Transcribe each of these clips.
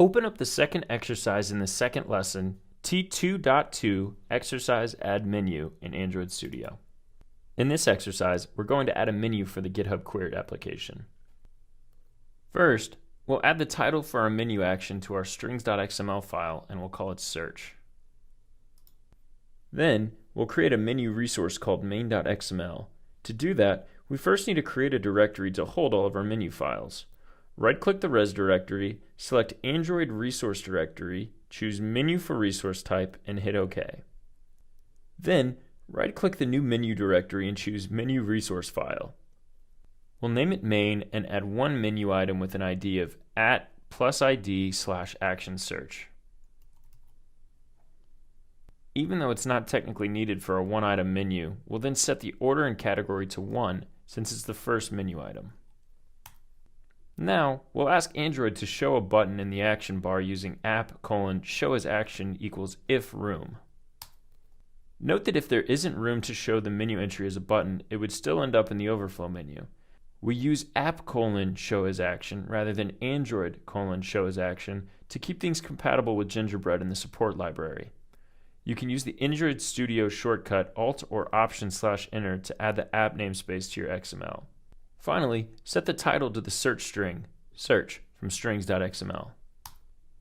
Open up the second exercise in the second lesson, T2.2 Exercise Add Menu in Android Studio. In this exercise, we're going to add a menu for the GitHub Query application. First, we'll add the title for our menu action to our strings.xml file and we'll call it search. Then, we'll create a menu resource called main.xml. To do that, we first need to create a directory to hold all of our menu files. Right-click the res directory, select Android Resource Directory, choose Menu for Resource Type, and hit OK. Then, right-click the new menu directory and choose Menu Resource File. We'll name it main and add one menu item with an ID of @+ID/ActionSearch. Even though it's not technically needed for a one-item menu, we'll then set the order and category to 1 since it's the first menu item. Now, we'll ask Android to show a button in the action bar using app:"show_as_action=if_room. Note that if there isn't room to show the menu entry as a button, it would still end up in the overflow menu. We use app:"show_as_action rather than Android:"show_as_action to keep things compatible with Gingerbread in the support library. You can use the Android Studio shortcut Alt or Option/Enter to add the app namespace to your XML. Finally, set the title to the search string, search, from strings.xml.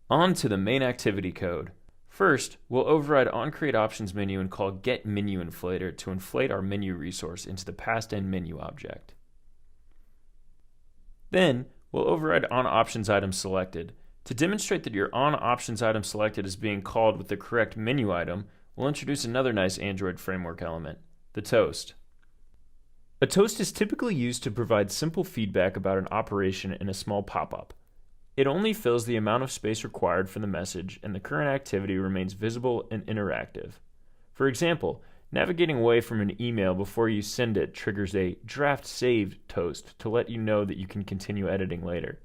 On to the main activity code. First, we'll override onCreateOptions menu and call getMenuInflator to inflate our menu resource into the passed-in menu object. Then, we'll override onOptionsItemSelected. To demonstrate that your onOptionsItemSelected is being called with the correct menu item, we'll introduce another nice Android framework element, the toast. A toast is typically used to provide simple feedback about an operation in a small pop-up. It only fills the amount of space required for the message, and the current activity remains visible and interactive. For example, navigating away from an email before you send it triggers a draft saved toast to let you know that you can continue editing later.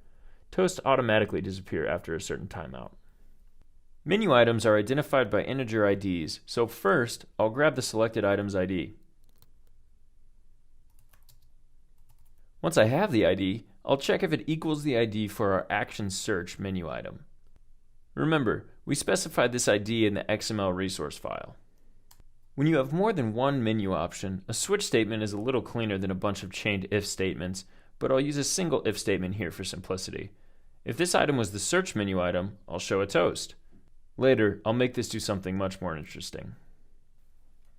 Toasts automatically disappear after a certain timeout. Menu items are identified by integer IDs, so first, I'll grab the selected item's ID. Once I have the ID, I'll check if it equals the ID for our Action Search menu item. Remember, we specified this ID in the XML resource file. When you have more than one menu option, a switch statement is a little cleaner than a bunch of chained if statements, but I'll use a single if statement here for simplicity. If this item was the search menu item, I'll show a toast. Later, I'll make this do something much more interesting.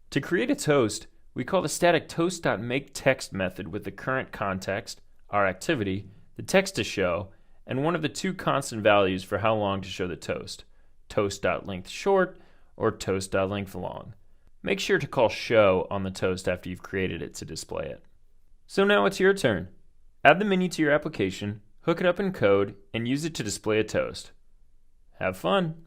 To create a toast, we call the static toast.makeText method with the current context, our activity, the text to show, and one of the two constant values for how long to show the toast, toast.lengthShort or toast.lengthLong. Make sure to call show on the toast after you've created it to display it. So now it's your turn. Add the menu to your application, hook it up in code, and use it to display a toast. Have fun!